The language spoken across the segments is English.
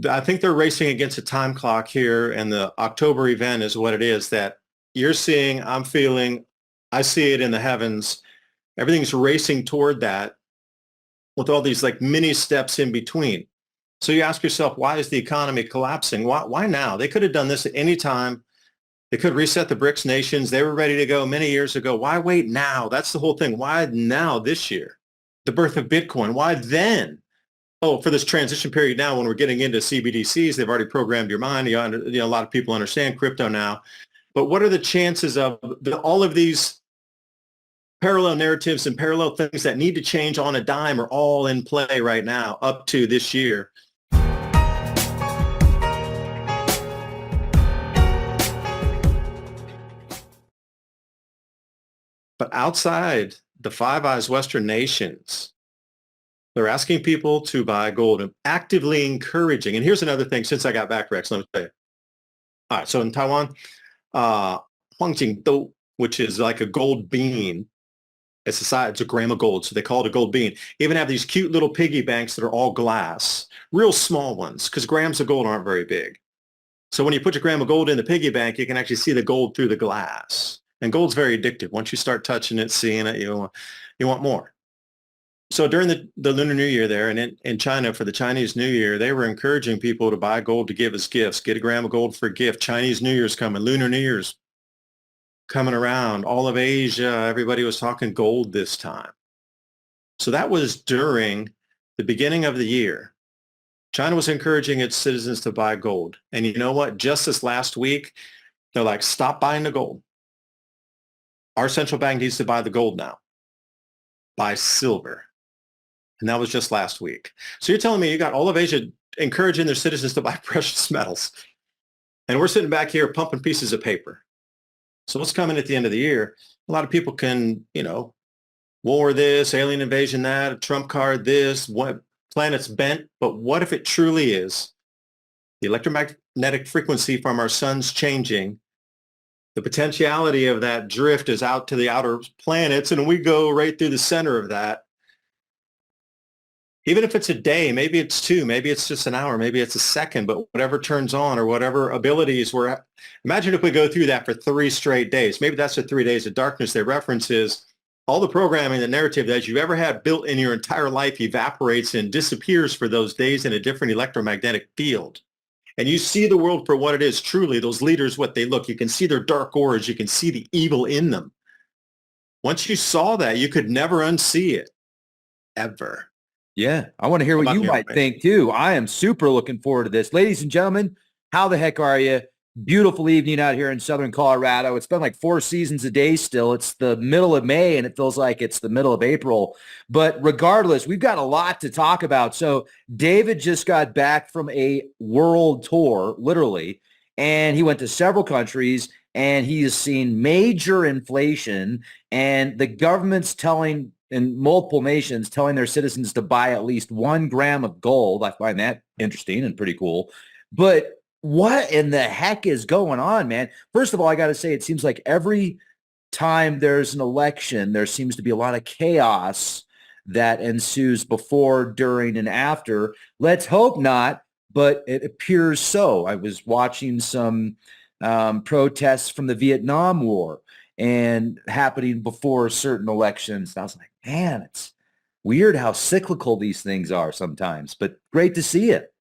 I think they're racing against a time clock here, and the October event is what it is that you're seeing, I'm feeling, I see it in the heavens. Everything's racing toward that with all these like mini steps in between. So you ask yourself, why is the economy collapsing? Why now? They could have done this at any time. They could reset the BRICS nations. They were ready to go many years ago. Why wait now? That's the whole thing. Why now this year? The birth of Bitcoin. Why then? Oh, for this transition period now when we're getting into CBDCs, they've already programmed your mind. A lot of people understand crypto now. But what are the chances of all of these parallel narratives and parallel things that need to change on a dime are all in play right now up to this year? But outside the Five Eyes Western nations, they're asking people to buy gold and actively encouraging. And here's another thing since I got back, Rex, let me tell you. All right, so in Taiwan, Huangjingdou, which is like a gold bean, it's a gram of gold, so they call it a gold bean. Even have these cute little piggy banks that are all glass, real small ones, because grams of gold aren't very big. So when you put your gram of gold in the piggy bank, you can actually see the gold through the glass. And gold's very addictive. Once you start touching it, seeing it, you want more. So during the Lunar New Year there, and in China for the Chinese New Year, they were encouraging people to buy gold to give as gifts. Get a gram of gold for a gift. Chinese New Year's coming. Lunar New Year's coming around. All of Asia, everybody was talking gold this time. So that was during the beginning of the year. China was encouraging its citizens to buy gold. And you know what? Just this last week, they're like, stop buying the gold. Our central bank needs to buy the gold now. Buy silver. And that was just last week. So you're telling me you got all of Asia encouraging their citizens to buy precious metals. And we're sitting back here pumping pieces of paper. So what's coming at the end of the year? A lot of people can, war this, alien invasion that, a Trump card this, what planet's bent. But what if it truly is the electromagnetic frequency from our sun's changing? The potentiality of that drift is out to the outer planets, and we go right through the center of that. Even if it's a day, maybe it's two, maybe it's just an hour, maybe it's a second, but whatever turns on or whatever abilities were, imagine if we go through that for 3 straight days. Maybe that's the 3 days of darkness they reference is all the programming, the narrative that you've ever had built in your entire life evaporates and disappears for those days in a different electromagnetic field. And you see the world for what it is, truly, those leaders, what they look. You can see their dark auras. You can see the evil in them. Once you saw that, you could never unsee it, ever. Yeah, I want to hear what you might think, too. I am super looking forward to this. Ladies and gentlemen, how the heck are you? Beautiful evening out here in southern Colorado. It's been like 4 seasons a day still. It's the middle of May, and it feels like it's the middle of April. But regardless, we've got a lot to talk about. So David just got back from a world tour, literally, and he went to several countries, and he has seen major inflation, and the government's telling in multiple nations telling their citizens to buy at least 1 gram of gold. I find that interesting and pretty cool. But what in the heck is going on, man? First of all, I got to say, it seems like every time there's an election, there seems to be a lot of chaos that ensues before, during, and after. Let's hope not, but it appears so. I was watching some protests from the Vietnam War and happening before certain elections. And I was like, man, it's weird how cyclical these things are sometimes, but great to see it.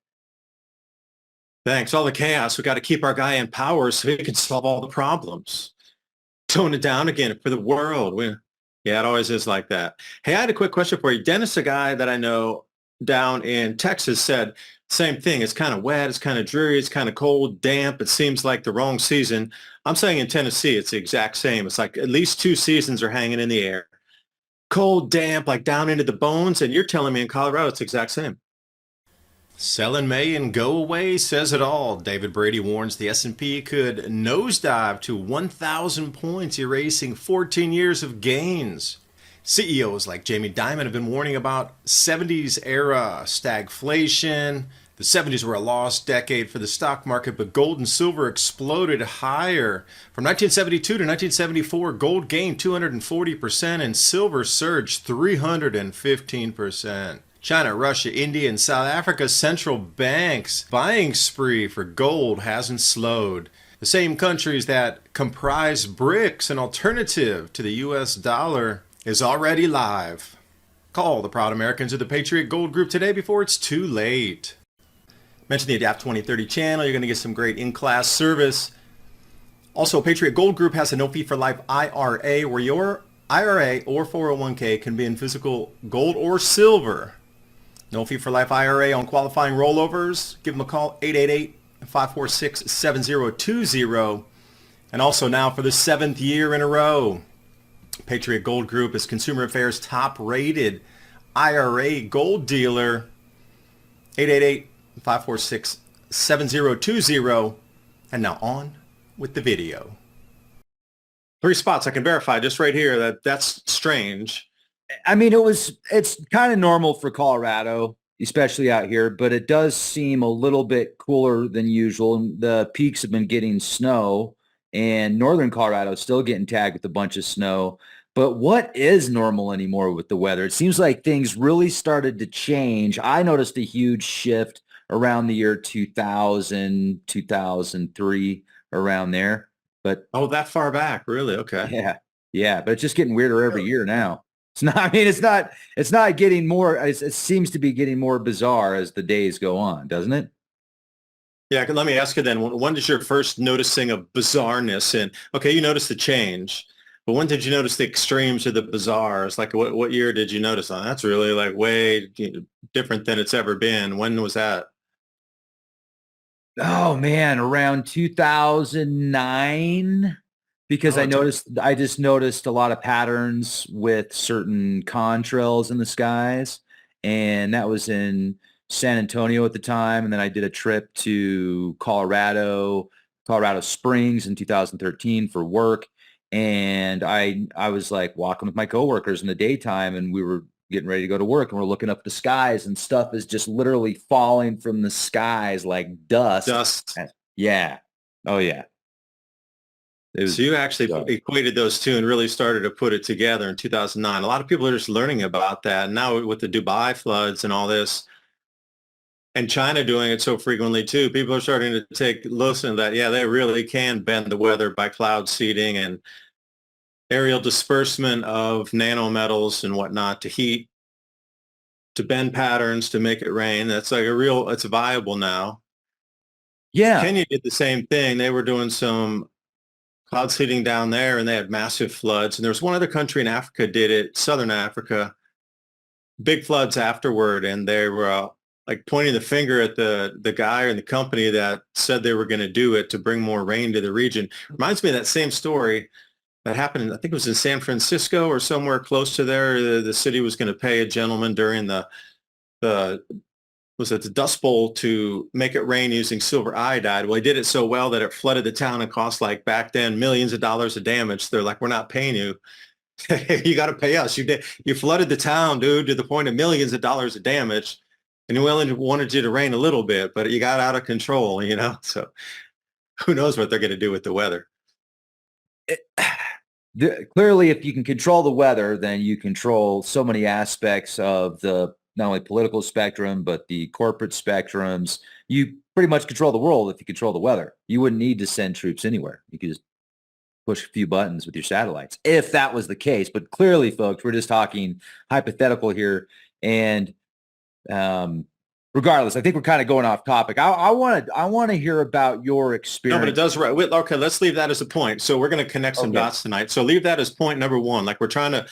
Thanks. All the chaos. We got to keep our guy in power so he can solve all the problems. Tone it down again for the world. Yeah, it always is like that. Hey, I had a quick question for you. Dennis, a guy that I know down in Texas, said same thing. It's kind of wet. It's kind of dreary. It's kind of cold, damp. It seems like the wrong season. I'm saying in Tennessee, it's the exact same. It's like at least 2 seasons are hanging in the air. Cold, damp, like down into the bones. And you're telling me in Colorado, it's the exact same. Sell in May and go away says it all. David Brady warns the S&P could nosedive to 1,000 points, erasing 14 years of gains. CEOs like Jamie Dimon have been warning about 70s era stagflation. The 70s were a lost decade for the stock market, but gold and silver exploded higher. From 1972 to 1974, gold gained 240% and silver surged 315%. China, Russia, India, and South Africa's central banks' buying spree for gold hasn't slowed. The same countries that comprise BRICS, an alternative to the US dollar, is already live. Call the proud Americans of the Patriot Gold Group today before it's too late. Mention the Adapt 2030 channel. You're going to get some great in-class service. Also, Patriot Gold Group has a no fee for life IRA where your IRA or 401k can be in physical gold or silver. No fee for life IRA on qualifying rollovers. Give them a call, 888-546-7020. And also now for the 7th year in a row, Patriot Gold Group is Consumer Affairs top-rated IRA gold dealer. 888-546-7020. And now on with the video. 3 spots I can verify just right here that's strange. I mean, it's kind of normal for Colorado, especially out here, but it does seem a little bit cooler than usual. The peaks have been getting snow, and northern Colorado is still getting tagged with a bunch of snow. But what is normal anymore with the weather? It seems like things really started to change. I noticed a huge shift around the year 2000, 2003, around there. But that far back, really? Okay. Yeah, but it's just getting weirder every year now. It's not, I mean, it's not getting more, it seems to be getting more bizarre as the days go on, doesn't it? Yeah, let me ask you then, when did your first noticing of bizarreness? And okay, you noticed the change, but when did you notice the extremes or the bizarres? Like what year did you notice? Oh, that's really like way different than it's ever been. When was that? Oh man, around 2009. Because I just noticed a lot of patterns with certain contrails in the skies. And that was in San Antonio at the time. And then I did a trip to Colorado Springs in 2013 for work. And I was like walking with my coworkers in the daytime, and we were getting ready to go to work, and we're looking up the skies, and stuff is just literally falling from the skies like dust. Yeah. Oh yeah. So you actually equated those two and really started to put it together in 2009. A lot of people are just learning about that. Now with the Dubai floods and all this, and China doing it so frequently too, people are starting to listen to that. Yeah, they really can bend the weather by cloud seeding and aerial disbursement of nanometals and whatnot to heat, to bend patterns, to make it rain. That's like it's viable now. Yeah. Kenya did the same thing. They were doing some cloud seeding down there, and they had massive floods. And there was one other country in Africa did it, Southern Africa, big floods afterward, and they were like pointing the finger at the guy or the company that said they were going to do it to bring more rain to the region. Reminds me of that same story that happened, I think it was in San Francisco or somewhere close to there. The city was going to pay a gentleman during the Dust Bowl to make it rain using silver iodide. Well, he did it so well that it flooded the town and cost, like back then, millions of dollars of damage. They're like, we're not paying you. You got to pay us. You flooded the town, dude, to the point of millions of dollars of damage. And we only wanted you to rain a little bit, but you got out of control, So who knows what they're going to do with the weather. Clearly, if you can control the weather, then you control so many aspects of the not only political spectrum, but the corporate spectrums. You pretty much control the world if you control the weather. You wouldn't need to send troops anywhere. You could just push a few buttons with your satellites, if that was the case. But clearly, folks, we're just talking hypothetical here. And regardless, I think we're kind of going off topic. I want to hear about your experience. No, but it does right. Okay, let's leave that as a point. So we're going to connect some dots tonight. So leave that as point number one. Like we're trying to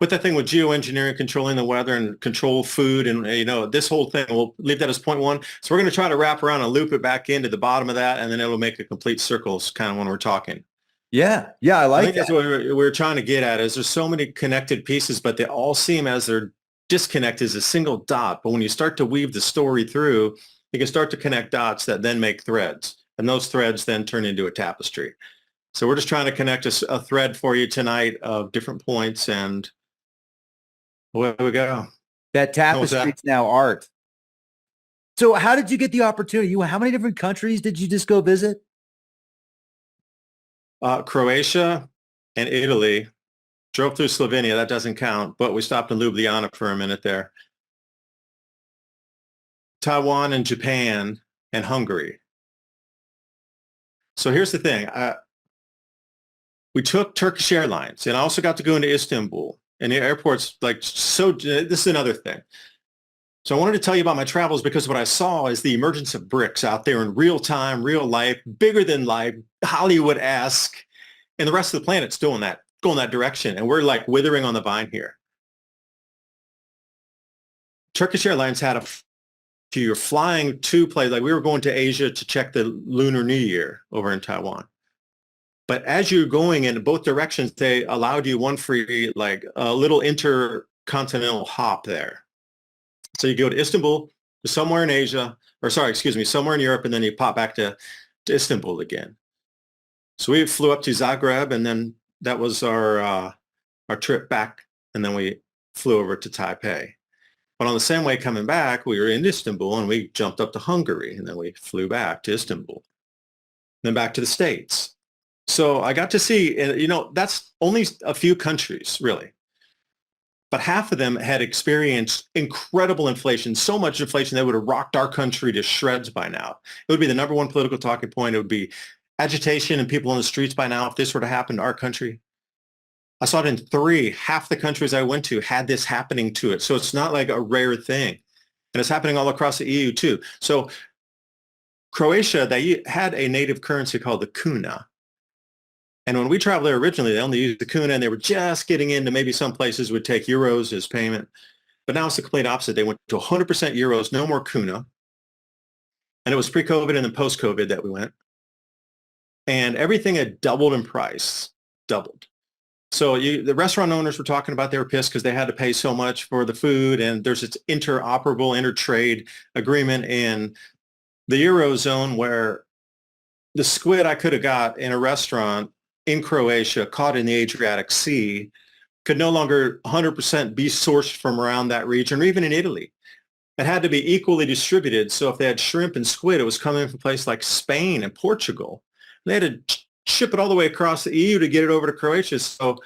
put that thing with geoengineering, controlling the weather and control food. And, this whole thing, we'll leave that as point one. So we're going to try to wrap around and loop it back into the bottom of that. And then it'll make a complete circle kind of when we're talking. Yeah. I think that's what we're trying to get at is there's so many connected pieces, but they all seem as they're disconnected as a single dot. But when you start to weave the story through, you can start to connect dots that then make threads. And those threads then turn into a tapestry. So we're just trying to connect a thread for you tonight of different points, and away we go. That tapestry is now art. So how did you get the opportunity? How many different countries did you just go visit? Croatia and Italy. Drove through Slovenia. That doesn't count, but we stopped in Ljubljana for a minute there. Taiwan and Japan and Hungary. So here's the thing. We took Turkish Airlines, and I also got to go into Istanbul. And the airport's like, so this is another thing. So I wanted to tell you about my travels because what I saw is the emergence of BRICS out there in real time, real life, bigger than life, Hollywood-esque, and the rest of the planet's going that direction. And we're like withering on the vine here. Turkish Airlines had you're flying to places, like we were going to Asia to check the Lunar New Year over in Taiwan. But as you're going in both directions, they allowed you one free, like a little intercontinental hop there. So you go to Istanbul, somewhere in Asia, or sorry, excuse me, somewhere in Europe, and then you pop back to Istanbul again. So we flew up to Zagreb, and then that was our trip back, and then we flew over to Taipei. But on the same way coming back, we were in Istanbul, and we jumped up to Hungary, and then we flew back to Istanbul, then back to the States. So I got to see, that's only a few countries, really. But half of them had experienced incredible inflation, so much inflation that would have rocked our country to shreds by now. It would be the number one political talking point. It would be agitation and people on the streets by now if this were to happen to our country. I saw it in 3. Half the countries I went to had this happening to it. So it's not like a rare thing. And it's happening all across the EU too. So Croatia, they had a native currency called the kuna. And when we traveled there originally, they only used the kuna, and they were just getting into maybe some places would take euros as payment. But now it's the complete opposite. They went to 100% euros, no more kuna. And it was pre-COVID and then post-COVID that we went. And everything had doubled in price, doubled. So the restaurant owners were talking about they were pissed because they had to pay so much for the food. And there's this interoperable intertrade agreement in the Eurozone where the squid I could have got in a restaurant in Croatia caught in the Adriatic Sea could no longer 100% be sourced from around that region or even in Italy. It had to be equally distributed. So if they had shrimp and squid, it was coming from a place like Spain and Portugal. They had to ship it all the way across the EU to get it over to Croatia. So it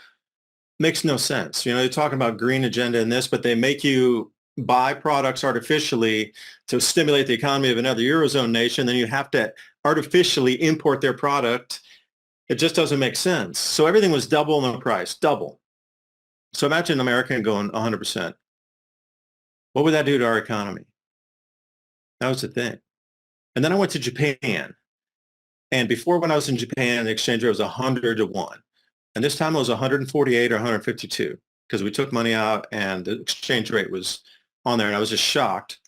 makes no sense. They're talking about green agenda and this, but they make you buy products artificially to stimulate the economy of another Eurozone nation. Then you have to artificially import their product. It just doesn't make sense. So everything was double in the price, double. So imagine an American going 100%. What would that do to our economy? That was the thing. And then I went to Japan. And before, when I was in Japan, the exchange rate was 100 to 1. And this time it was 148 or 152 because we took money out and the exchange rate was on there. And I was just shocked.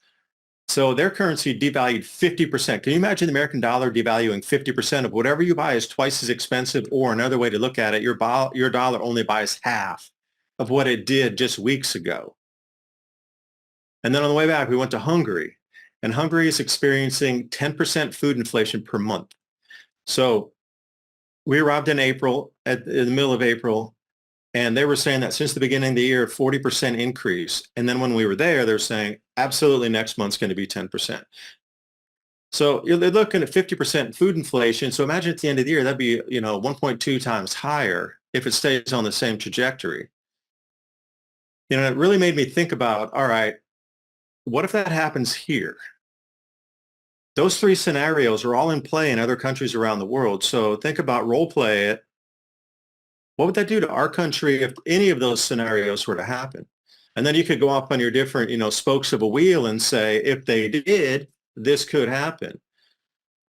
So their currency devalued 50%. Can you imagine the American dollar devaluing 50% of whatever you buy is twice as expensive? Or another way to look at it, your dollar only buys half of what it did just weeks ago. And then on the way back, we went to Hungary. And Hungary is experiencing 10% food inflation per month. So we arrived in April, in the middle of April, and they were saying that since the beginning of the year, 40% increase. And then when we were there, they're saying absolutely next month's going to be 10%. So they're looking at 50% food inflation. So imagine at the end of the year, that'd be 1.2 times higher if it stays on the same trajectory. It really made me think about, all right, what if that happens here? Those 3 scenarios are all in play in other countries around the world. So think about role play it. What would that do to our country if any of those scenarios were to happen? And then you could go off on your different, spokes of a wheel and say, if they did, this could happen.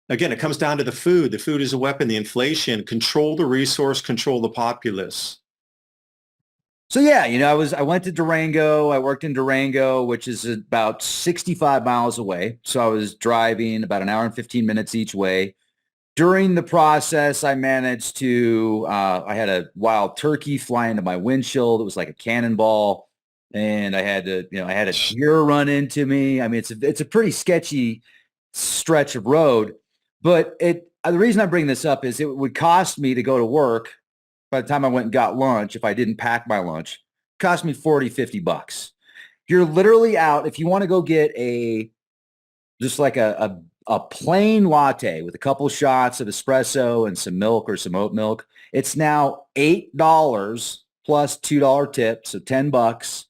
Again, it comes down to the food. The food is a weapon, the inflation, control the resource, control the populace. So yeah, I went to Durango. I worked in Durango, which is about 65 miles away. So I was driving about an hour and 15 minutes each way. During the process, I managed to, I had a wild turkey fly into my windshield. It was like a cannonball. And I had a deer run into me. I mean, it's a pretty sketchy stretch of road. But the reason I bring this up is it would cost me to go to work. By the time I went and got lunch, if I didn't pack my lunch, it cost me $40-50. You're literally out. If you want to go get just like a plain latte with a couple shots of espresso and some milk or some oat milk, it's now $8 plus $2 tip, so $10.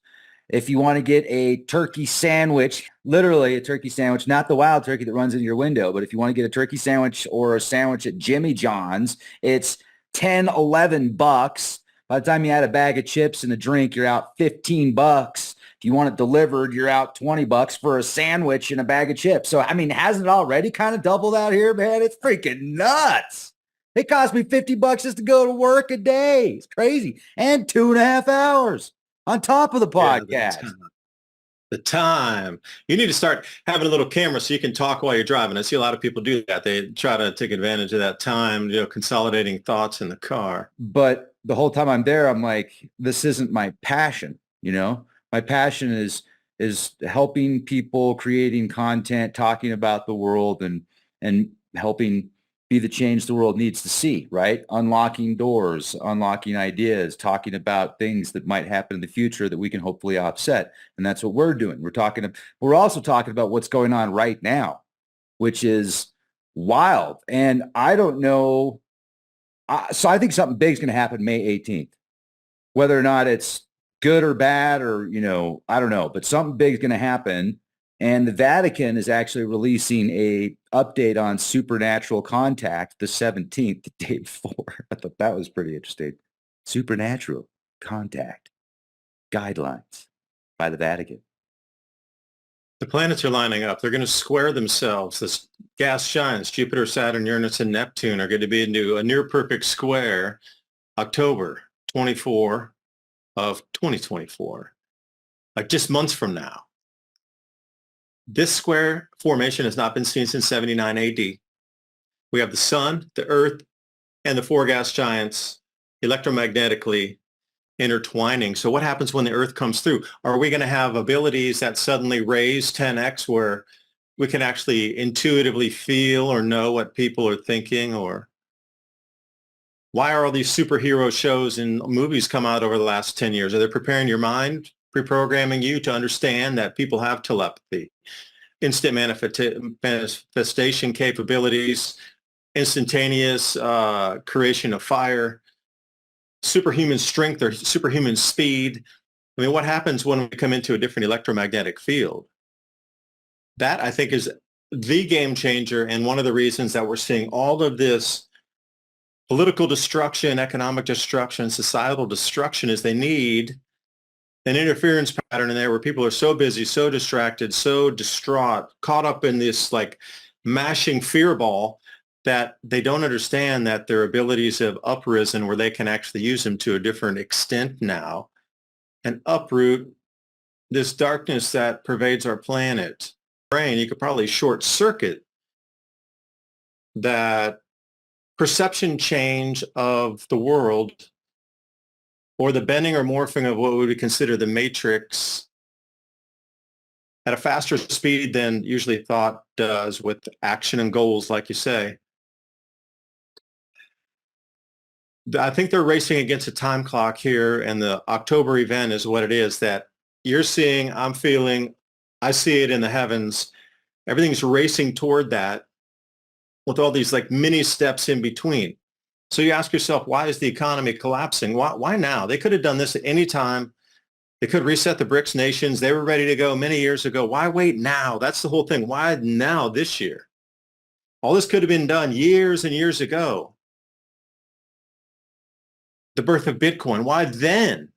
If you want to get a turkey sandwich, literally a turkey sandwich, not the wild turkey that runs in your window, but if you want to get a turkey sandwich or a sandwich at Jimmy John's, it's 10, 11 bucks. By the time you add a bag of chips and a drink, you're out 15 bucks. If you want it delivered, you're out 20 bucks for a sandwich and a bag of chips. So, I mean, hasn't it already kind of doubled out here, man? It's freaking nuts. It cost me 50 bucks just to go to work a day. It's crazy. And 2.5 hours on top of the podcast. Yeah, the time. You need to start having a little camera so you can talk while you're driving. I see a lot of people do that. They try to take advantage of that time, consolidating thoughts in the car. But the whole time I'm there, I'm like, this isn't my passion, My passion is helping people, creating content, talking about the world and helping be the change the world needs to see, right? Unlocking doors, unlocking ideas, talking about things that might happen in the future that we can hopefully offset. And that's what we're doing. We're also talking about what's going on right now, which is wild. And I don't know. So I think something big is going to happen May 18th, whether or not it's good or bad or, I don't know, but something big is going to happen. And the Vatican is actually releasing a update on supernatural contact the 17th, the day before. I thought that was pretty interesting. Supernatural contact guidelines by the Vatican. The planets are lining up. They're going to square themselves. This gas giants, Jupiter, Saturn, Uranus, and Neptune are going to be into a near perfect square October 24 of 2024, like just months from now. This square formation has not been seen since 79 AD. We have the sun, the earth, and the four gas giants electromagnetically intertwining. So what happens when the earth comes through? Are we going to have abilities that suddenly raise 10x where we can actually intuitively feel or know what people are thinking? Or why are all these superhero shows and movies come out over the last 10 years? Are they preparing your mind, pre-programming you to understand that people have telepathy, instant manifestation capabilities, instantaneous creation of fire, superhuman strength or superhuman speed? I mean, what happens when we come into a different electromagnetic field? That, I think, is the game changer and one of the reasons that we're seeing all of this political destruction, economic destruction, societal destruction is they need an interference pattern in there where people are so busy, so distracted, so distraught, caught up in this like mashing fear ball that they don't understand that their abilities have uprisen where they can actually use them to a different extent now and uproot this darkness that pervades our planet. Brain, you could probably short circuit that perception change of the world or the bending or morphing of what we would consider the matrix at a faster speed than usually thought does with action and goals, like you say. I think they're racing against a time clock here, and the October event is what it is that you're seeing, I'm feeling, I see it in the heavens. Everything's racing toward that with all these like mini steps in between. So you ask yourself, why is the economy collapsing? Why now? They could have done this at any time. They could reset the BRICS nations. They were ready to go many years ago. Why wait now? That's the whole thing. Why now this year? All this could have been done years and years ago. The birth of Bitcoin. Why then?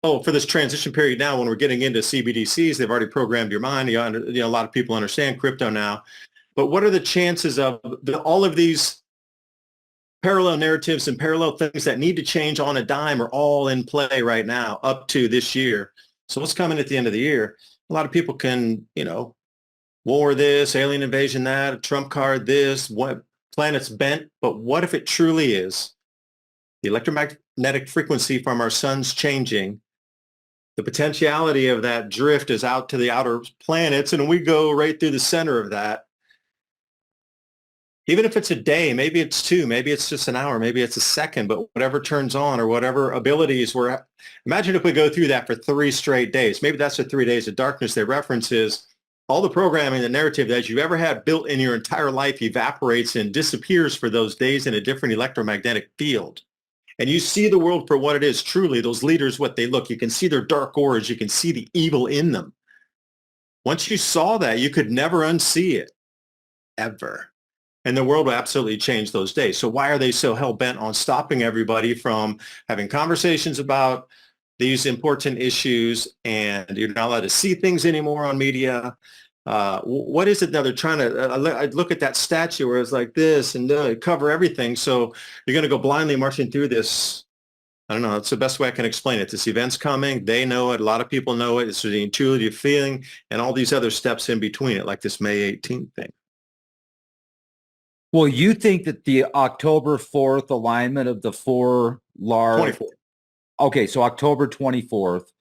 Oh, for this transition period now when we're getting into CBDCs, they've already programmed your mind. A lot of people understand crypto now. But what are the chances of all of these parallel narratives and parallel things that need to change on a dime are all in play right now up to this year? So what's coming at the end of the year? A lot of people can, war this, alien invasion that, a Trump card this, what planet's bent. But what if it truly is the electromagnetic frequency from our sun's changing? The potentiality of that drift is out to the outer planets, and we go right through the center of that. Even if it's a day, maybe it's two, maybe it's just an hour, maybe it's a second, but whatever turns on or whatever abilities we're, imagine if we go through that for 3 straight days. Maybe that's the 3 days of darkness they reference is all the programming, the narrative that you've ever had built in your entire life evaporates and disappears for those days in a different electromagnetic field. and you see the world for what it is, truly, those leaders, what they look, you can see their dark auras, you can see the evil in them. Once you saw that, you could never unsee it, ever. And the world will absolutely change those days. So why are they so hell-bent on stopping everybody from having conversations about these important issues, and you're not allowed to see things anymore on media? What is it that they're trying to, I look at that statue where it's like this and cover everything. So you're going to go blindly marching through this. I don't know. That's the best way I can explain it. This event's coming. They know it. A lot of people know it. It's the intuitive feeling and all these other steps in between it, like this May 18th thing. Well, you think that the October 4th alignment of the four large... 24th. Okay, so October 24th,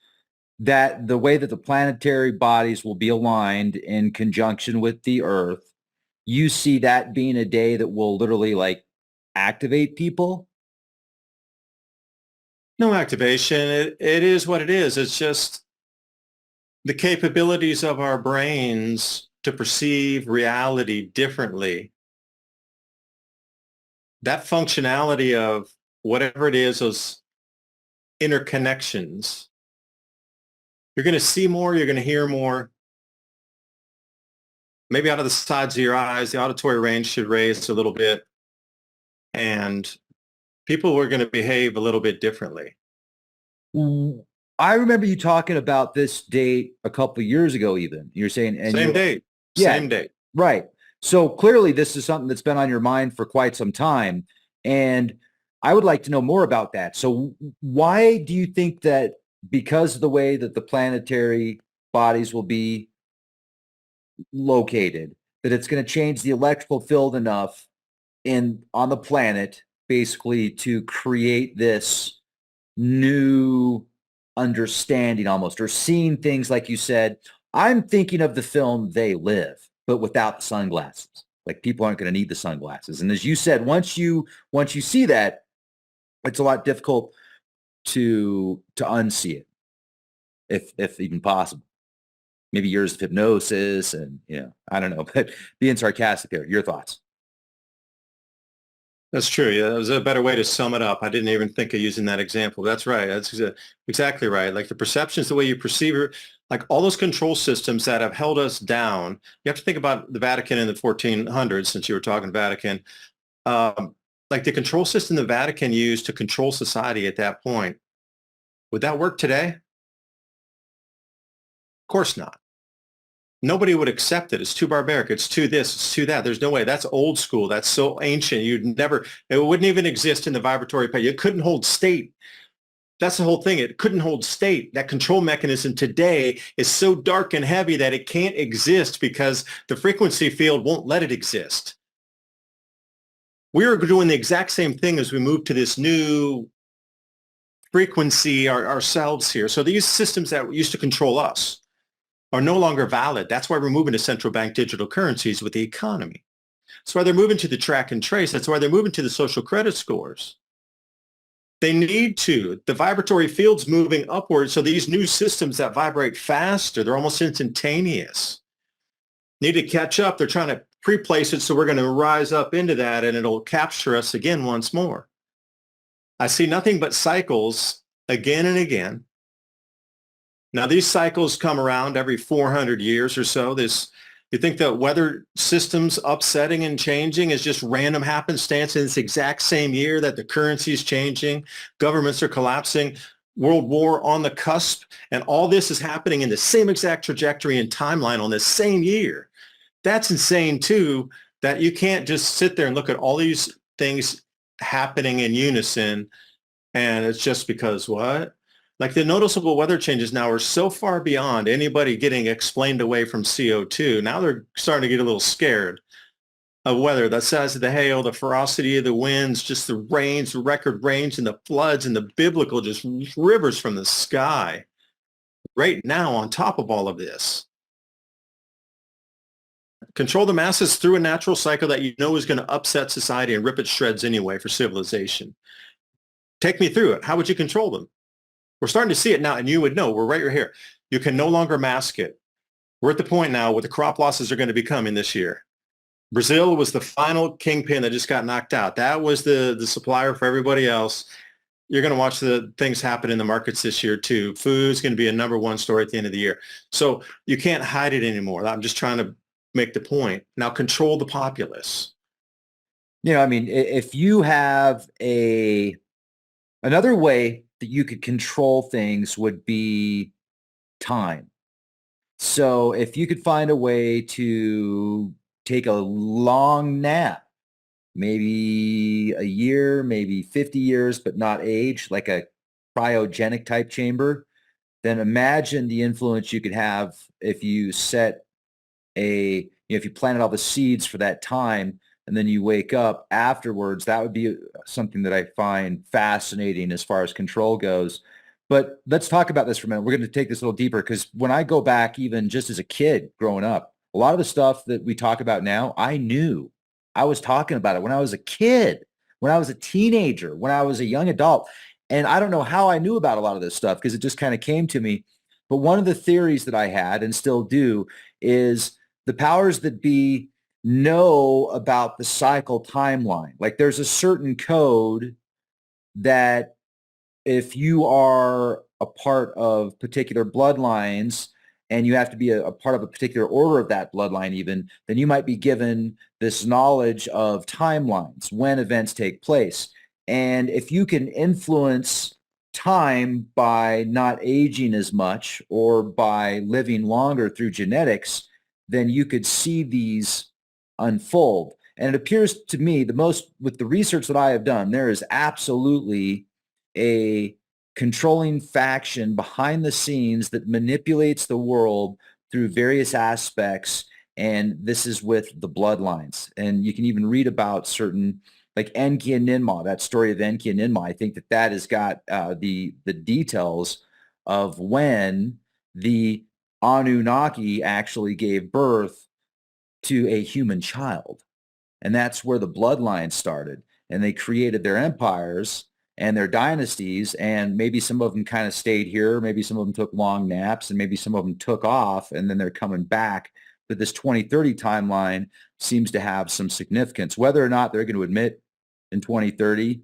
that the way that the planetary bodies will be aligned in conjunction with the Earth, you see that being a day that will literally like activate people? No activation. It is what it is. It's just the capabilities of our brains to perceive reality differently. That functionality of whatever it is, those interconnections, you're going to see more, you're going to hear more. Maybe out of the sides of your eyes, the auditory range should raise a little bit, and people are going to behave a little bit differently. I remember you talking about this date a couple of years ago even. You're saying... and Same date. Yeah, same date. Right. So clearly this is something that's been on your mind for quite some time, and I would like to know more about that. So why do you think that, because of the way that the planetary bodies will be located, that it's going to change the electrical field enough on the planet basically to create this new understanding almost, or seeing things like you said? I'm thinking of the film They Live, but without the sunglasses. Like, people aren't going to need the sunglasses. And as you said, once you see that, it's a lot difficult to unsee it, if even possible. Maybe years of hypnosis and, I don't know, but being sarcastic there. Your thoughts? That's true. Yeah, that was a better way to sum it up. I didn't even think of using that example. That's right. That's exactly right. Like the perceptions, the way you perceive it, like all those control systems that have held us down. You have to think about the Vatican in the 1400s, since you were talking Vatican. Like the control system the Vatican used to control society at that point, would that work today? Of course not. Nobody would accept it. It's too barbaric. It's too this, it's too that. There's no way. That's old school. That's so ancient. It wouldn't even exist in the vibratory plane. It couldn't hold state. That's the whole thing. It couldn't hold state. That control mechanism today is so dark and heavy that it can't exist because the frequency field won't let it exist. We are doing the exact same thing as we move to this new frequency ourselves here. So these systems that used to control us are no longer valid. That's why we're moving to central bank digital currencies with the economy. That's why they're moving to the track and trace. That's why they're moving to the social credit scores. They need to. The vibratory field's moving upwards, so these new systems that vibrate faster, they're almost instantaneous. Need to catch up. They're trying to pre-place it, so we're going to rise up into that, and it'll capture us again once more. I see nothing but cycles again and again. Now, these cycles come around every 400 years or so. You think that weather systems upsetting and changing is just random happenstance in this exact same year that the currency is changing, governments are collapsing, world war on the cusp, and all this is happening in the same exact trajectory and timeline on this same year. That's insane, too, that you can't just sit there and look at all these things happening in unison, and it's just because what? Like the noticeable weather changes now are so far beyond anybody getting explained away from CO2. Now they're starting to get a little scared of weather, the size of the hail, the ferocity of the winds, just the rains, the record rains, and the floods, and the biblical just rivers from the sky right now on top of all of this. Control the masses through a natural cycle that you know is going to upset society and rip it shreds anyway for civilization. Take me through it. How would you control them? We're starting to see it now, and you would know. We're right here. You can no longer mask it. We're at the point now where the crop losses are going to be coming this year. Brazil was the final kingpin that just got knocked out. That was the supplier for everybody else. You're going to watch the things happen in the markets this year too. Food's going to be a number one story at the end of the year. So you can't hide it anymore. I'm just trying to make the point. Now control the populace. I mean, if you have another way that you could control things would be time. So if you could find a way to take a long nap, maybe a year, maybe 50 years, but not age, like a cryogenic type chamber, then imagine the influence you could have if you set if you planted all the seeds for that time and then you wake up afterwards. That would be something that I find fascinating as far as control goes. But let's talk about this for a minute. We're going to take this a little deeper because when I go back, even just as a kid growing up, a lot of the stuff that we talk about now, I knew. I was talking about it when I was a kid, when I was a teenager, when I was a young adult. And I don't know how I knew about a lot of this stuff because it just kind of came to me. But one of the theories that I had and still do is the powers that be know about the cycle timeline. Like there's a certain code that if you are a part of particular bloodlines and you have to be a part of a particular order of that bloodline even, then you might be given this knowledge of timelines, when events take place. And if you can influence time by not aging as much or by living longer through genetics, then you could see these unfold. And it appears to me with the research that I have done, there is absolutely a controlling faction behind the scenes that manipulates the world through various aspects. And this is with the bloodlines. And you can even read about certain, like Enki and Ninmah, that story of Enki and Ninmah. I think that has got the details of when the Anunnaki actually gave birth to a human child. And that's where the bloodlines started. And they created their empires and their dynasties, and maybe some of them kind of stayed here, maybe some of them took long naps, and maybe some of them took off, and then they're coming back. But this 2030 timeline seems to have some significance, whether or not they're going to admit in 2030.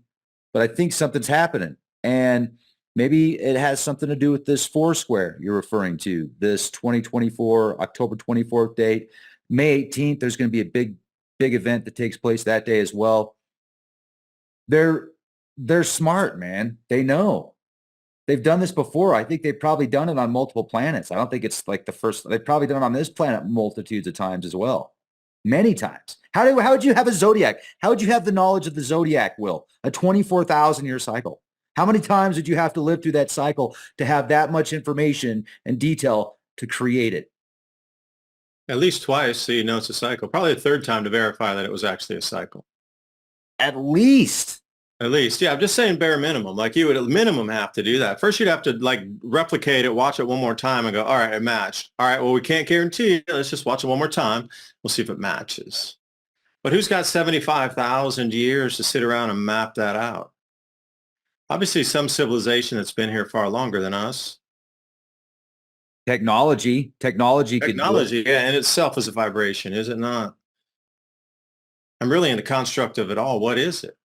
But I think something's happening, and maybe it has something to do with this Foursquare you're referring to, this 2024, October 24th date. May 18th, there's going to be a big event that takes place that day as well. They're smart, man. They know. They've done this before. I think they've probably done it on multiple planets. I don't think it's like the first. They've probably done it on this planet multitudes of times as well. Many times. How would you have a zodiac? How would you have the knowledge of the zodiac, Will? A 24,000-year cycle. How many times would you have to live through that cycle to have that much information and detail to create it? At least twice, so you know it's a cycle. Probably a third time to verify that it was actually a cycle. At least. At least, yeah. I'm just saying bare minimum. Like you would at minimum have to do that. First, you'd have to like replicate it, watch it one more time and go, all right, it matched. All right, well, we can't guarantee it. Let's just watch it one more time. We'll see if it matches. But who's got 75,000 years to sit around and map that out? Obviously, some civilization that's been here far longer than us. Technology, yeah, in itself is a vibration, is it not? I'm really in the construct of it all. What is it?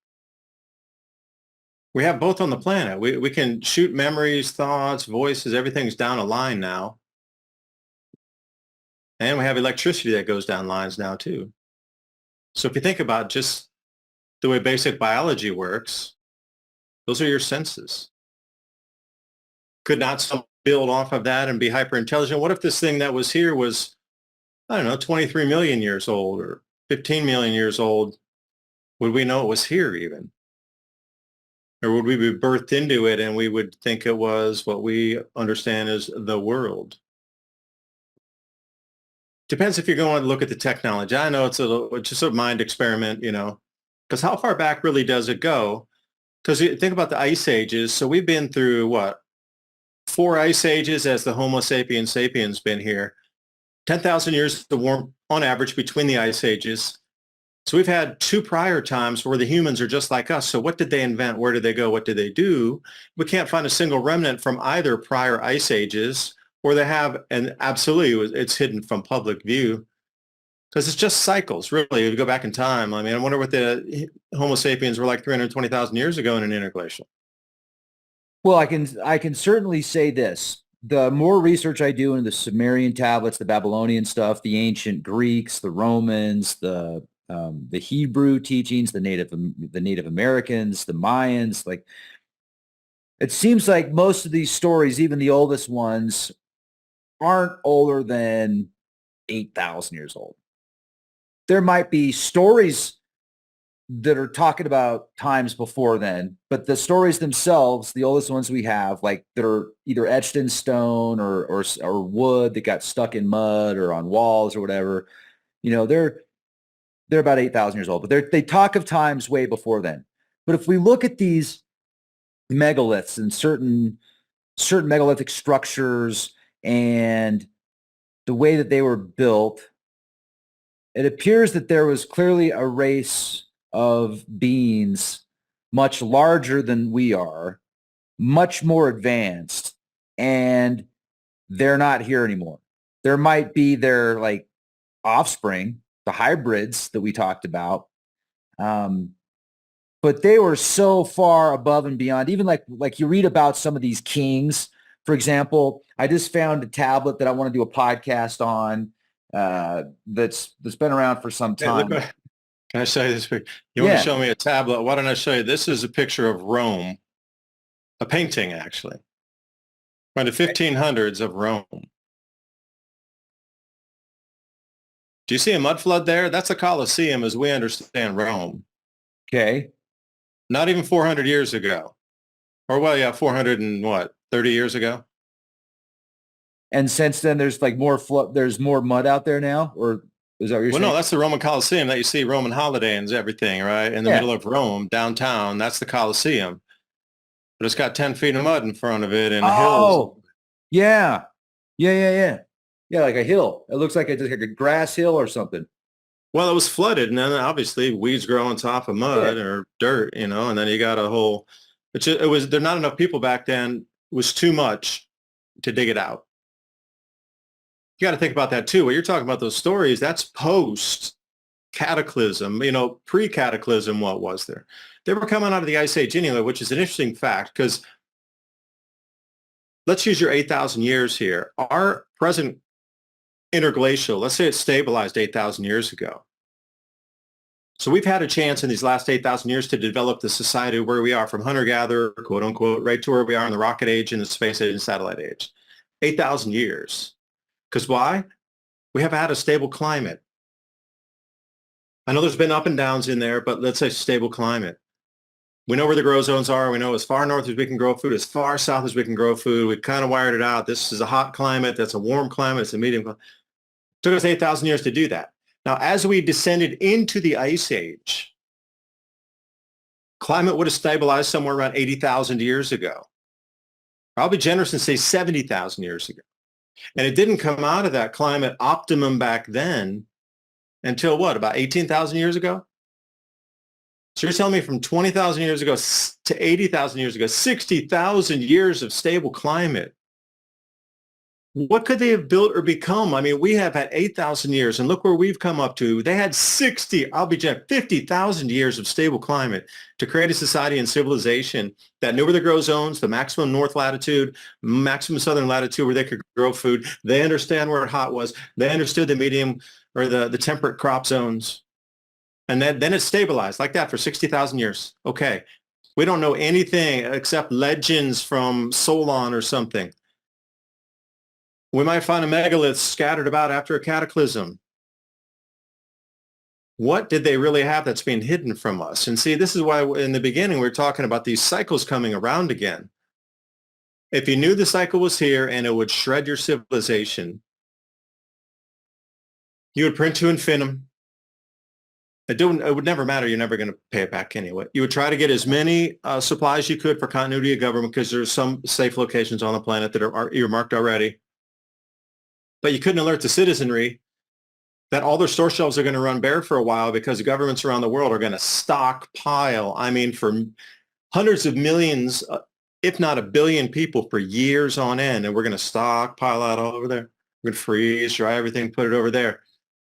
We have both on the planet. We can shoot memories, thoughts, voices, everything's down a line now. And we have electricity that goes down lines now too. So if you think about just the way basic biology works, those are your senses. Could not some build off of that and be hyper intelligent? What if this thing that was here was, I don't know, 23 million years old or 15 million years old? Would we know it was here even? Or would we be birthed into it and we would think it was what we understand as the world? Depends if you're going to look at the technology. I know it's just a mind experiment, because how far back really does it go? Because you think about the ice ages. So we've been through what? 4 ice ages as the Homo sapiens sapiens been here. 10,000 years the warm on average between the ice ages. So we've had 2 prior times where the humans are just like us. So what did they invent? Where did they go? What did they do? We can't find a single remnant from either prior ice ages, or they have, and absolutely it's hidden from public view because it's just cycles, really. If you go back in time, I mean, I wonder what the Homo sapiens were like 320,000 years ago in an interglacial. Well, I can certainly say this. The more research I do into the Sumerian tablets, the Babylonian stuff, the ancient Greeks, the Romans, the Hebrew teachings, the Native Americans, the Mayans, like it seems like most of these stories, even the oldest ones, aren't older than 8,000 years old. There might be stories that are talking about times before then, but the stories themselves, the oldest ones we have, like that are either etched in stone or wood that got stuck in mud or on walls or whatever, they're about 8,000 years old, but they talk of times way before then. But if we look at these megaliths and certain megalithic structures and the way that they were built, it appears that there was clearly a race of beings much larger than we are, much more advanced, and they're not here anymore. There might be their like offspring, the hybrids that we talked about, but they were so far above and beyond. Even like you read about some of these kings, for example. I just found a tablet that I want to do a podcast on that's been around for some time. Hey, can I show you this picture? You want to show me a tablet? Why don't I show you? This is a picture of Rome, a painting actually, from the 1500s of Rome. Do you see a mud flood there? That's a Colosseum as we understand Rome. Okay. Not even 400 years ago. Or, well, yeah, 400 and what, 30 years ago? And since then, there's like there's more mud out there now? Or is that what you're saying? No, that's the Roman Colosseum that you see Roman holiday and everything, right? In the middle of Rome, downtown, that's the Colosseum. But it's got 10 feet of mud in front of it and hills. Oh, yeah. Yeah, like a hill. It looks like a grass hill or something. Well, it was flooded, and then obviously weeds grow on top of mud or dirt, and then you got a whole. There not enough people back then. It was too much to dig it out. You got to think about that too. What you're talking about, those stories, that's post cataclysm. Pre-cataclysm, what was there? They were coming out of the Ice Age anyway, which is an interesting fact because let's use your 8,000 years here. Our present interglacial, let's say it's stabilized 8,000 years ago. So we've had a chance in these last 8,000 years to develop the society where we are from hunter-gatherer, quote unquote, right to where we are in the rocket age and the space age and satellite age. 8,000 years. Because why? We have had a stable climate. I know there's been up and downs in there, but let's say stable climate. We know where the grow zones are. We know as far north as we can grow food, as far south as we can grow food. We've kind of wired it out. This is a hot climate. That's a warm climate. It's a medium climate. It took us 8,000 years to do that. Now, as we descended into the Ice Age, climate would have stabilized somewhere around 80,000 years ago. I'll be generous and say 70,000 years ago. And it didn't come out of that climate optimum back then until what, about 18,000 years ago? So you're telling me from 20,000 years ago to 80,000 years ago, 60,000 years of stable climate. What could they have built or become? I mean, we have had 8,000 years, and look where we've come up to. They had 50,000 years of stable climate to create a society and civilization that knew where the grow zones, the maximum north latitude, maximum southern latitude where they could grow food. They understand where hot was. They understood the medium or the temperate crop zones. And then it stabilized like that for 60,000 years. Okay. We don't know anything except legends from Solon or something. We might find a megalith scattered about after a cataclysm. What did they really have that's being hidden from us? And see, this is why in the beginning we were talking about these cycles coming around again. If you knew the cycle was here and it would shred your civilization, you would print to infinitum. It would never matter. You're never going to pay it back anyway. You would try to get as many supplies you could for continuity of government because there's some safe locations on the planet that are earmarked already. But you couldn't alert the citizenry that all their store shelves are going to run bare for a while because the governments around the world are going to stockpile, for hundreds of millions, if not a billion people for years on end. And we're going to stockpile out all over there. We're going to freeze, dry everything, put it over there.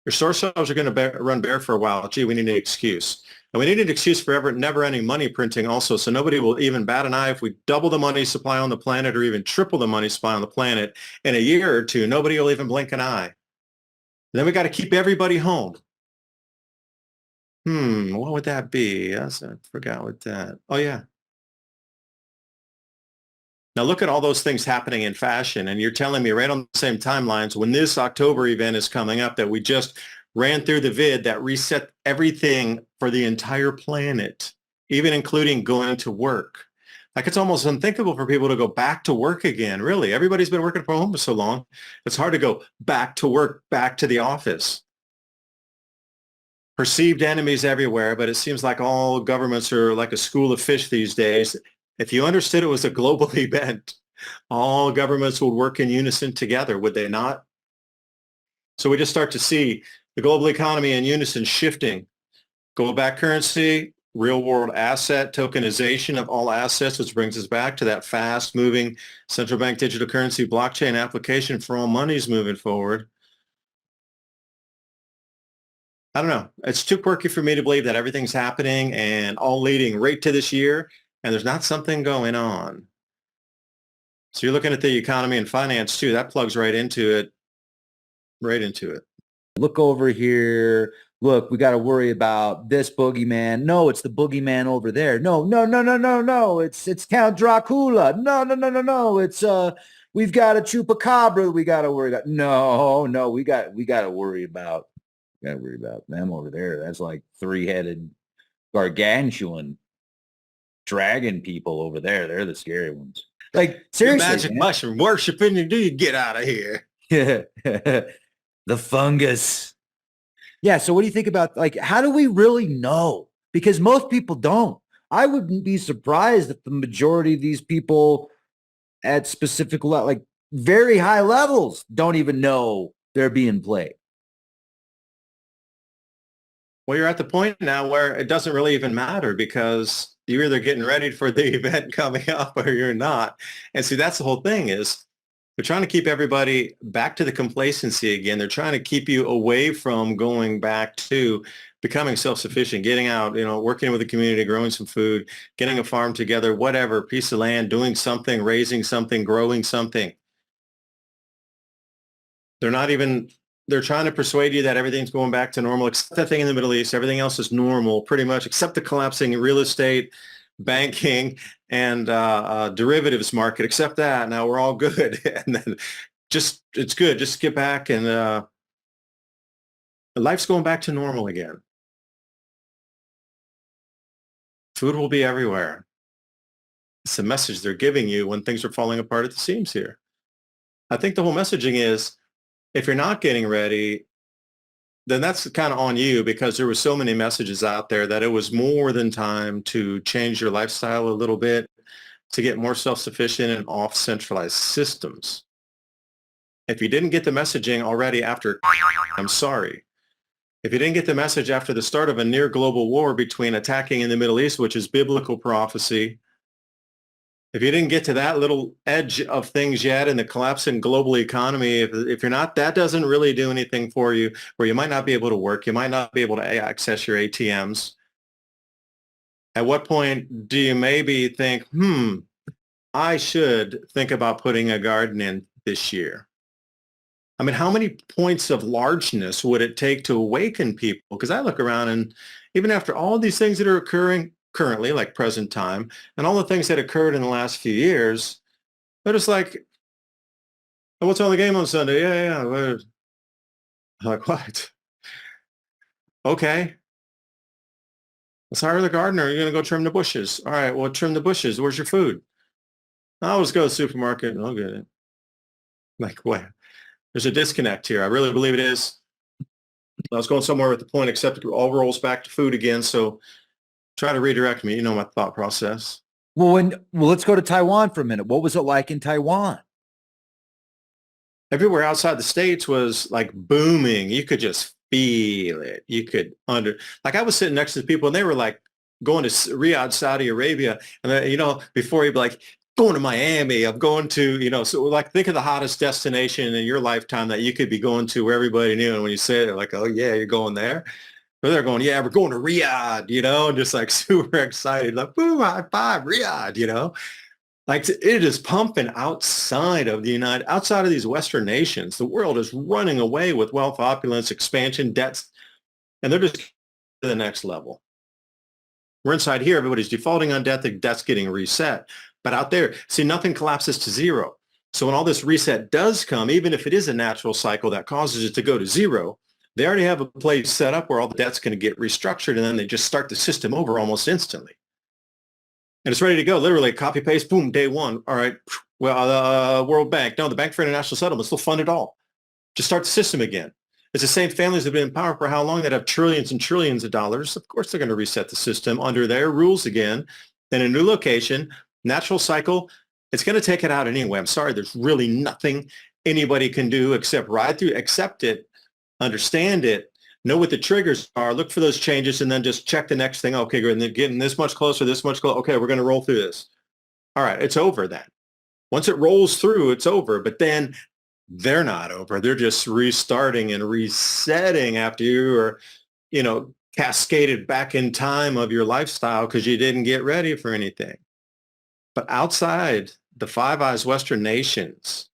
Your store shelves are going to run bare for a while. Gee, we need an excuse. And we need an excuse for never-ending money printing also, so nobody will even bat an eye if we double the money supply on the planet or even triple the money supply on the planet in a year or two. Nobody will even blink an eye. Then we got to keep everybody home. What would that be? I forgot what that. Oh, yeah. Now look at all those things happening in fashion, and you're telling me right on the same timelines when this October event is coming up that we just ran through the vid that reset everything for the entire planet, even including going to work. Like, it's almost unthinkable for people to go back to work again. Really, everybody's been working from home for so long. It's hard to go back to work, back to the office. Perceived enemies everywhere, but it seems like all governments are like a school of fish these days. If you understood it was a global event, all governments would work in unison together, would they not? So we just start to see the global economy in unison shifting. Gold-backed currency, real-world asset, tokenization of all assets, which brings us back to that fast-moving central bank digital currency blockchain application for all monies moving forward. I don't know. It's too quirky for me to believe that everything's happening and all leading right to this year, and there's not something going on. So you're looking at the economy and finance too. That plugs right into it. Right into it. Look over here. Look, we got to worry about this boogeyman. No, it's the boogeyman over there. No. It's Count Dracula. No. It's we've got a chupacabra we got to worry about. No, we got to worry about. Got to worry about them over there. That's like three-headed gargantuan dragon people over there. They're the scary ones. Like, seriously, magic mushroom worshiping, do you get out of here? The fungus. Yeah. So what do you think about, like, how do we really know? Because most people don't. I wouldn't be surprised if the majority of these people at specific, like very high levels, don't even know they're being played. Well, you're at the point now where it doesn't really even matter because you're either getting ready for the event coming up or you're not. And see, that's the whole thing is they're trying to keep everybody back to the complacency again. They're trying to keep you away from going back to becoming self-sufficient, getting out, working with the community, growing some food, getting a farm together, whatever, piece of land, doing something, raising something, growing something. They're trying to persuade you that everything's going back to normal, except that thing in the Middle East. Everything else is normal, pretty much, except the collapsing real estate, banking, and derivatives market. Except that, now we're all good. And then it's good. Just get back and life's going back to normal again. Food will be everywhere. It's the message they're giving you when things are falling apart at the seams here. I think the whole messaging is, if you're not getting ready, then that's kind of on you because there were so many messages out there that it was more than time to change your lifestyle a little bit to get more self-sufficient and off centralized systems. If you didn't get the messaging already after, I'm sorry. If you didn't get the message after the start of a near global war between attacking in the Middle East, which is biblical prophecy, if you didn't get to that little edge of things yet in the collapsing global economy, if you're not, that doesn't really do anything for you, where you might not be able to work, you might not be able to access your ATMs. At what point do you maybe think, I should think about putting a garden in this year? I mean, how many points of largeness would it take to awaken people? Because I look around and even after all these things that are occurring currently, like present time, and all the things that occurred in the last few years, they're just like, oh, what's on the game on Sunday? Yeah. I'm like, what? Okay. Let's hire the gardener. You're going to go trim the bushes. All right, well, trim the bushes. Where's your food? I'll just go to the supermarket and I'll get it. Like, what? There's a disconnect here. I really believe it is. I was going somewhere with the point, except it all rolls back to food again. So try to redirect me. You know my thought process. Well, let's go to Taiwan for a minute. What was it like in Taiwan? Everywhere outside the States was like booming. You could just feel it. You could like I was sitting next to people and they were like going to Riyadh, Saudi Arabia. And before you'd be like, going to Miami, I'm going to, so like think of the hottest destination in your lifetime that you could be going to where everybody knew. And when you say it, they're like, oh yeah, you're going there. They're going, yeah, we're going to Riyadh, just like super excited, like, boom, high five, Riyadh. Like it is pumping outside of these Western nations. The world is running away with wealth, opulence, expansion, debts, and they're just to the next level. We're inside here. Everybody's defaulting on debt. The debt's getting reset. But out there, see, nothing collapses to zero. So when all this reset does come, even if it is a natural cycle that causes it to go to zero, they already have a place set up where all the debt's going to get restructured, and then they just start the system over almost instantly. And it's ready to go. Literally, copy paste, boom, day one. All right, well, World Bank. No, the Bank for International Settlements will fund it all. Just start the system again. It's the same families that have been in power for how long, that have trillions and trillions of dollars. Of course, they're going to reset the system under their rules again in a new location, natural cycle. It's going to take it out anyway. I'm sorry. There's really nothing anybody can do except ride through, accept it, understand it, know what the triggers are, look for those changes, and then just check the next thing. Okay, good. And they're getting this much closer, this much closer. Okay, we're going to roll through this. All right, it's over then. Once it rolls through, it's over. But then they're not over. They're just restarting and resetting after you are, cascaded back in time of your lifestyle because you didn't get ready for anything. But outside the Five Eyes Western nations,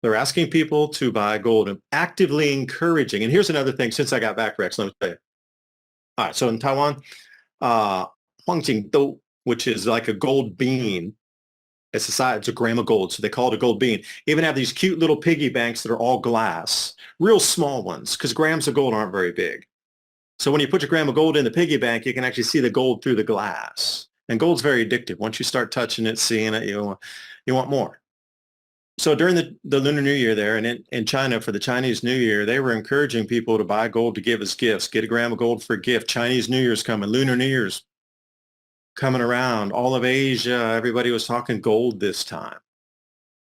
they're asking people to buy gold and actively encouraging. And here's another thing. Since I got back, Rex, let me tell you. All right, so in Taiwan, Huangjingdou, which is like a gold bean, it's a gram of gold, so they call it a gold bean. Even have these cute little piggy banks that are all glass, real small ones, because grams of gold aren't very big. So when you put your gram of gold in the piggy bank, you can actually see the gold through the glass. And gold's very addictive. Once you start touching it, seeing it, you want more. So during the Lunar New Year there, and in China for the Chinese New Year, they were encouraging people to buy gold to give as gifts. Get a gram of gold for a gift. Chinese New Year's coming. Lunar New Year's coming around. All of Asia, everybody was talking gold this time.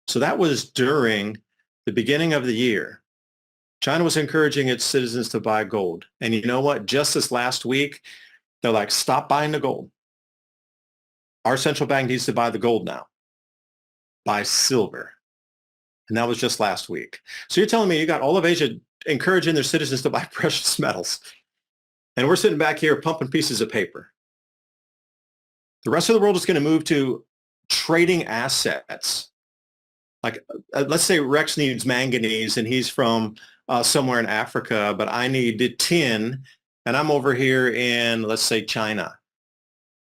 So that was during the beginning of the year. China was encouraging its citizens to buy gold. And you know what? Just this last week, they're like, stop buying the gold. Our central bank needs to buy the gold now. Buy silver. And that was just last week. So you're telling me you got all of Asia encouraging their citizens to buy precious metals. And we're sitting back here pumping pieces of paper. The rest of the world is going to move to trading assets. Like, let's say Rex needs manganese and he's from somewhere in Africa, but I need tin and I'm over here in, let's say, China.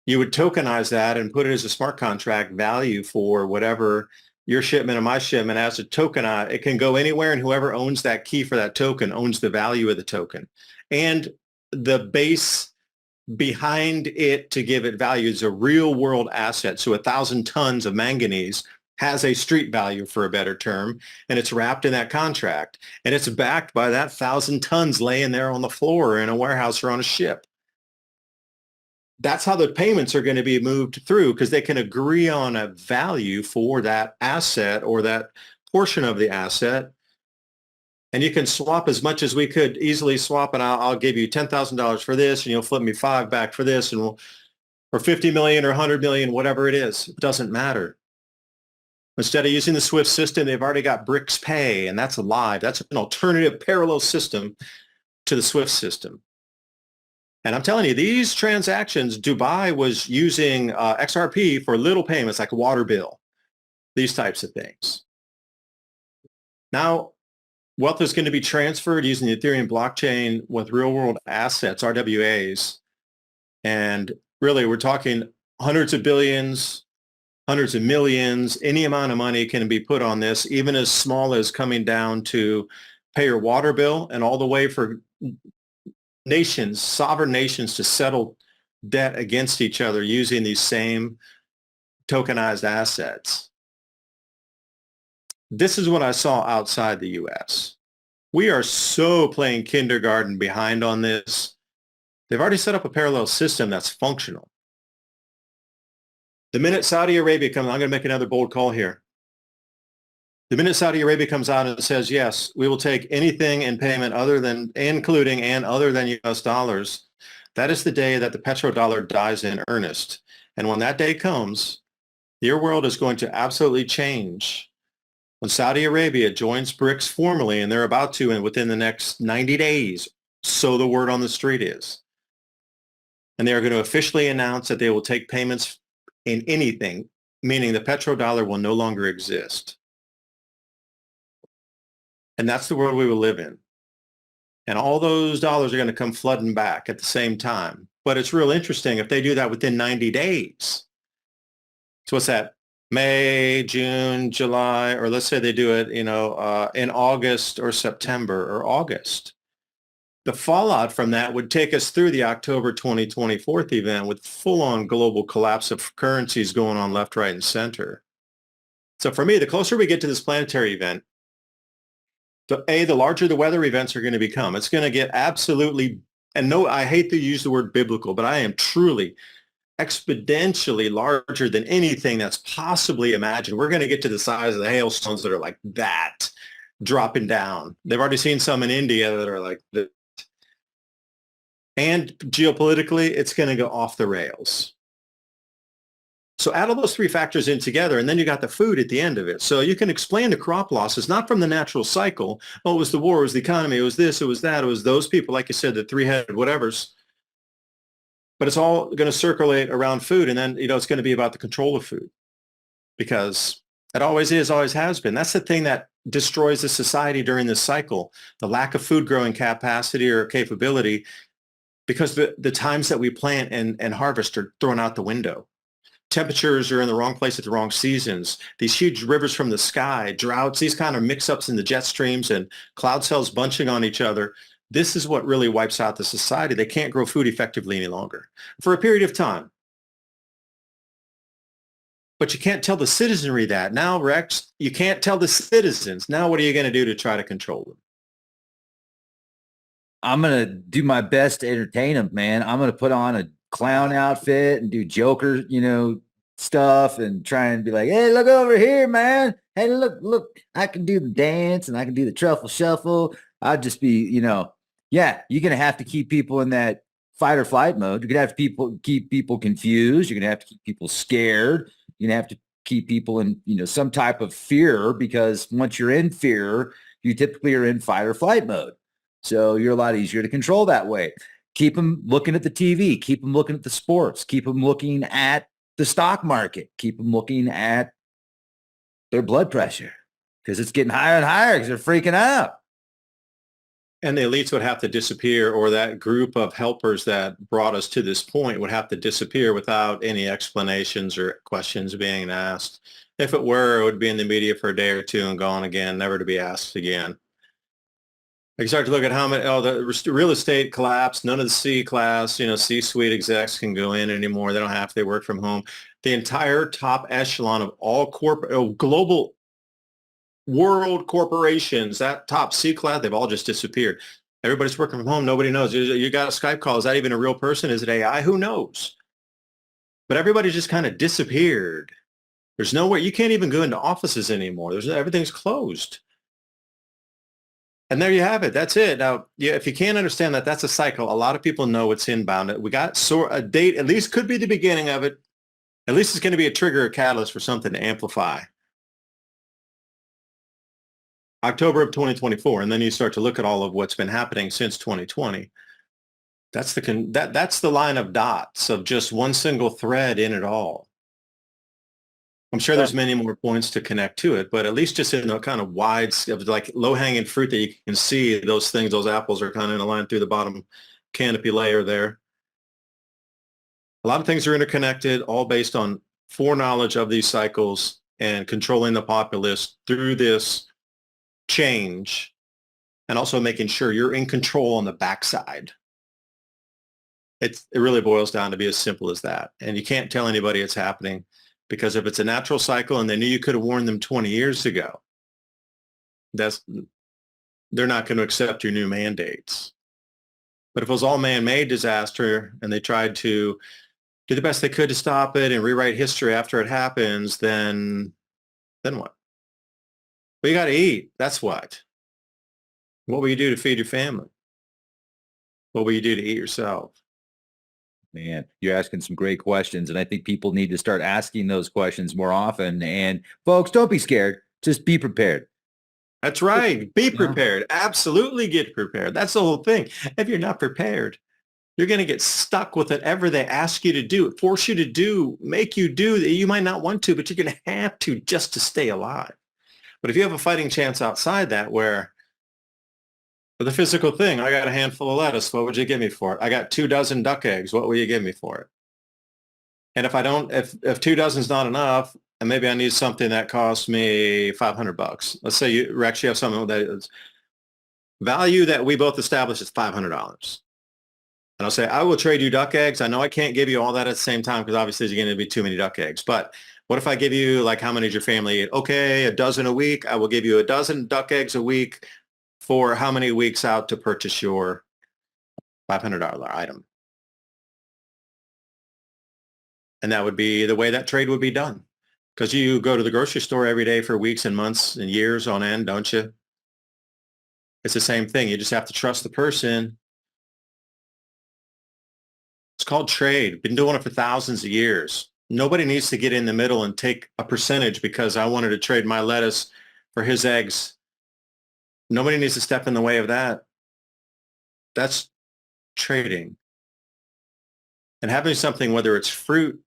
You would tokenize that and put it as a smart contract value for whatever your shipment and my shipment as a token. It can go anywhere, and whoever owns that key for that token owns the value of the token. And the base behind it to give it value is a real world asset. So 1,000 tons of manganese has a street value, for a better term, and it's wrapped in that contract. And it's backed by that 1,000 tons laying there on the floor in a warehouse or on a ship. That's how the payments are going to be moved through, because they can agree on a value for that asset or that portion of the asset. And you can swap as much as we could easily swap, and I'll give you $10,000 for this, and you'll flip me 5 back for this, and or 50 million or 100 million, whatever it is. It doesn't matter. Instead of using the SWIFT system, they've already got brics pay, and that's live. That's an alternative parallel system to the SWIFT system. And I'm telling you, these transactions, Dubai was using XRP for little payments like a water bill, these types of things. Now, wealth is going to be transferred using the Ethereum blockchain with real-world assets, RWAs. And really, we're talking hundreds of billions, hundreds of millions. Any amount of money can be put on this, even as small as coming down to pay your water bill, and all the way for nations, sovereign nations, to settle debt against each other using these same tokenized assets. This is what I saw outside the U.S. We are so playing kindergarten behind on this. They've already set up a parallel system that's functional. The minute Saudi Arabia comes, I'm going to make another bold call here. The minute Saudi Arabia comes out and says, yes, we will take anything in payment other than, including and other than US dollars, that is the day that the petrodollar dies in earnest. And when that day comes, your world is going to absolutely change. When Saudi Arabia joins BRICS formally, and they're about to, and within the next 90 days, So the word on the street is. And they are going to officially announce that they will take payments in anything, meaning the petrodollar will no longer exist. And that's the world we will live in. And all those dollars are going to come flooding back at the same time. But it's real interesting if they do that within 90 days. So what's that? May, June, July, or let's say they do it, in August or September or August. The fallout from that would take us through the October 2024 event with full-on global collapse of currencies going on left, right, and center. So for me, the closer we get to this planetary event, the larger the weather events are going to become. It's going to get absolutely, and no, I hate to use the word biblical, but I am truly exponentially larger than anything that's possibly imagined. We're going to get to the size of the hailstones that are like that, dropping down. They've already seen some in India that are like that. And geopolitically, it's going to go off the rails. So add all those three factors in together, and then you got the food at the end of it. So you can explain the crop losses, not from the natural cycle. Oh, it was the war, it was the economy, it was this, it was that, it was those people, like you said, the three-headed whatevers. But it's all going to circulate around food, and then, it's going to be about the control of food, because it always is, always has been. That's the thing that destroys the society during this cycle, the lack of food growing capacity or capability, because the times that we plant and harvest are thrown out the window. Temperatures are in the wrong place at the wrong seasons. These huge rivers from the sky, droughts, these kind of mix-ups in the jet streams and cloud cells bunching on each other. This is what really wipes out the society. They can't grow food effectively any longer for a period of time. But you can't tell the citizenry that. Now, Rex, you can't tell the citizens. Now what are you going to do to try to control them? I'm going to do my best to entertain them, man. I'm going to put on a clown outfit and do Joker, stuff and try and be like, hey, look over here, man. Hey, look, I can do the dance and I can do the truffle shuffle. I'd just be, you're going to have to keep people in that fight or flight mode. You're going to have to keep people confused. You're going to have to keep people scared. You're going to have to keep people in, some type of fear, because once you're in fear, you typically are in fight or flight mode. So you're a lot easier to control that way. Keep them looking at the TV. Keep them looking at the sports. Keep them looking at the stock market. Keep them looking at their blood pressure, because it's getting higher and higher because they're freaking out. And the elites would have to disappear, or that group of helpers that brought us to this point would have to disappear without any explanations or questions being asked. If it were, it would be in the media for a day or two and gone again, never to be asked again. You start to look at how many, the real estate collapsed. None of the C-class, C-suite execs can go in anymore. They don't have to. They work from home. The entire top echelon of all global world corporations, that top C-class, they've all just disappeared. Everybody's working from home. Nobody knows. You got a Skype call. Is that even a real person? Is it AI? Who knows? But everybody just kind of disappeared. There's nowhere. You can't even go into offices anymore. Everything's closed. And there you have it. That's it. Now, if you can't understand that, that's a cycle. A lot of people know it's inbound. We got a date, at least could be the beginning of it. At least it's going to be a trigger, a catalyst for something to amplify. October of 2024, and then you start to look at all of what's been happening since 2020. That's the line of dots of just one single thread in it all. I'm sure there's many more points to connect to it, but at least just in a kind of wide, like low-hanging fruit that you can see, those apples are kind of in a line through the bottom canopy layer there. A lot of things are interconnected, all based on foreknowledge of these cycles and controlling the populace through this change, and also making sure you're in control on the backside. It really boils down to be as simple as that. And you can't tell anybody it's happening, because if it's a natural cycle and they knew you could have warned them 20 years ago, they're not going to accept your new mandates. But if it was all man-made disaster and they tried to do the best they could to stop it and rewrite history after it happens, then what? Well, you got to eat. That's what. What will you do to feed your family? What will you do to eat yourself? Man, you're asking some great questions, and I think people need to start asking those questions more often. And folks, don't be scared. Just be prepared. That's right. Be Yeah. prepared. Absolutely get prepared. That's the whole thing. If you're not prepared, you're going to get stuck with whatever they ask you to do, force you to do, make you do that you might not want to, but you're going to have to just to stay alive. But if you have a fighting chance outside that where for the physical thing, I got a handful of lettuce, what would you give me for it? I got 24 duck eggs. What will you give me for it? And if I don't, if 24 is not enough, and maybe I need something that costs me $500. Let's say Rex, you have something that is value that we both established is $500. And I'll say, I will trade you duck eggs. I know I can't give you all that at the same time because obviously there's going to be too many duck eggs. But what if I give you, like, how many does your family eat? Okay, a dozen a week. I will give you a dozen duck eggs a week for how many weeks out to purchase your $500 item. And that would be the way that trade would be done. Because you go to the grocery store every day for weeks and months and years on end, don't you? It's the same thing. You just have to trust the person. It's called trade. Been doing it for thousands of years. Nobody needs to get in the middle and take a percentage because I wanted to trade my lettuce for his eggs. Nobody needs to step in the way of that. That's trading. And having something, whether it's fruit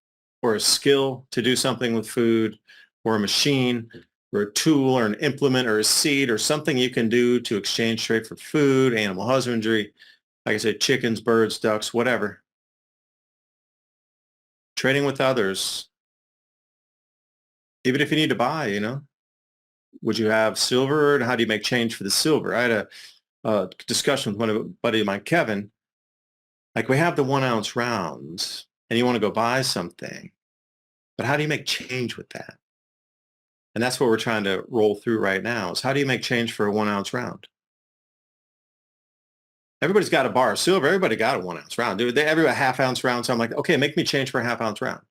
or a skill to do something with food or a machine or a tool or an implement or a seed or something you can do to exchange trade for food, animal husbandry, like I said, chickens, birds, ducks, whatever. Trading with others, even if you need to buy, you know, would you have silver and how do you make change for the silver? I had a discussion with a buddy of mine, Kevin, like we have the 1 ounce rounds and you want to go buy something, but how do you make change with that? And that's what we're trying to roll through right now is how do you make change for a 1 ounce round? Everybody's got a bar of silver. Everybody got a 1 ounce round. Dude, every half ounce round. So I'm like, okay, make me change for a half ounce round.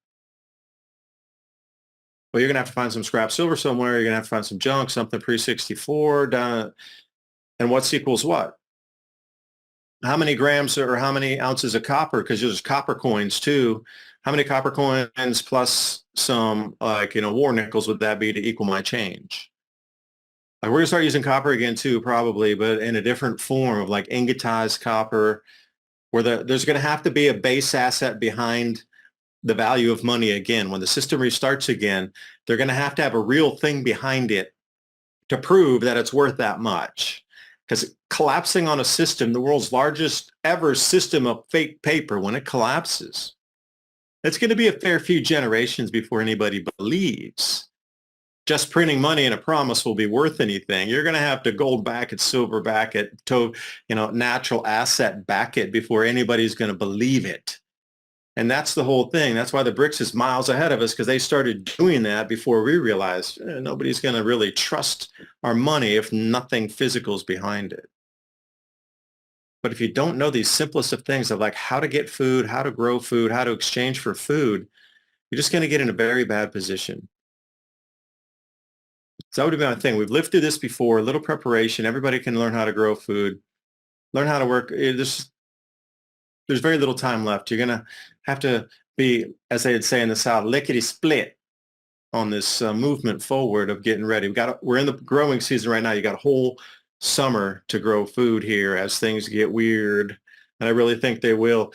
Well, you're going to have to find some scrap silver somewhere. You're going to have to find some junk, something pre-64 done. And what's equals what? How many grams or how many ounces of copper? Because there's copper coins too. How many copper coins plus some like, you know, war nickels would that be to equal my change? Like we're going to start using copper again too, probably, but in a different form of like ingotized copper where there's going to have to be a base asset behind the value of money again. When the system restarts again, they're going to have a real thing behind it to prove that it's worth that much. Because collapsing on a system, the world's largest ever system of fake paper, when it collapses, it's going to be a fair few generations before anybody believes just printing money and a promise will be worth anything. You're going to have to gold back it, silver back it, natural asset back it before anybody's going to believe it. And that's the whole thing. That's why the BRICS is miles ahead of us because they started doing that before we realized nobody's going to really trust our money if nothing physical is behind it. But if you don't know these simplest of things of like how to get food, how to grow food, how to exchange for food, you're just going to get in a very bad position. So that would be my thing. We've lived through this before, a little preparation. Everybody can learn how to grow food, learn how to work. There's very little time left. You're going to have to be, as they'd say in the South, lickety split on this movement forward of getting ready. We're in the growing season right now. You got a whole summer to grow food here as things get weird. And I really think they will.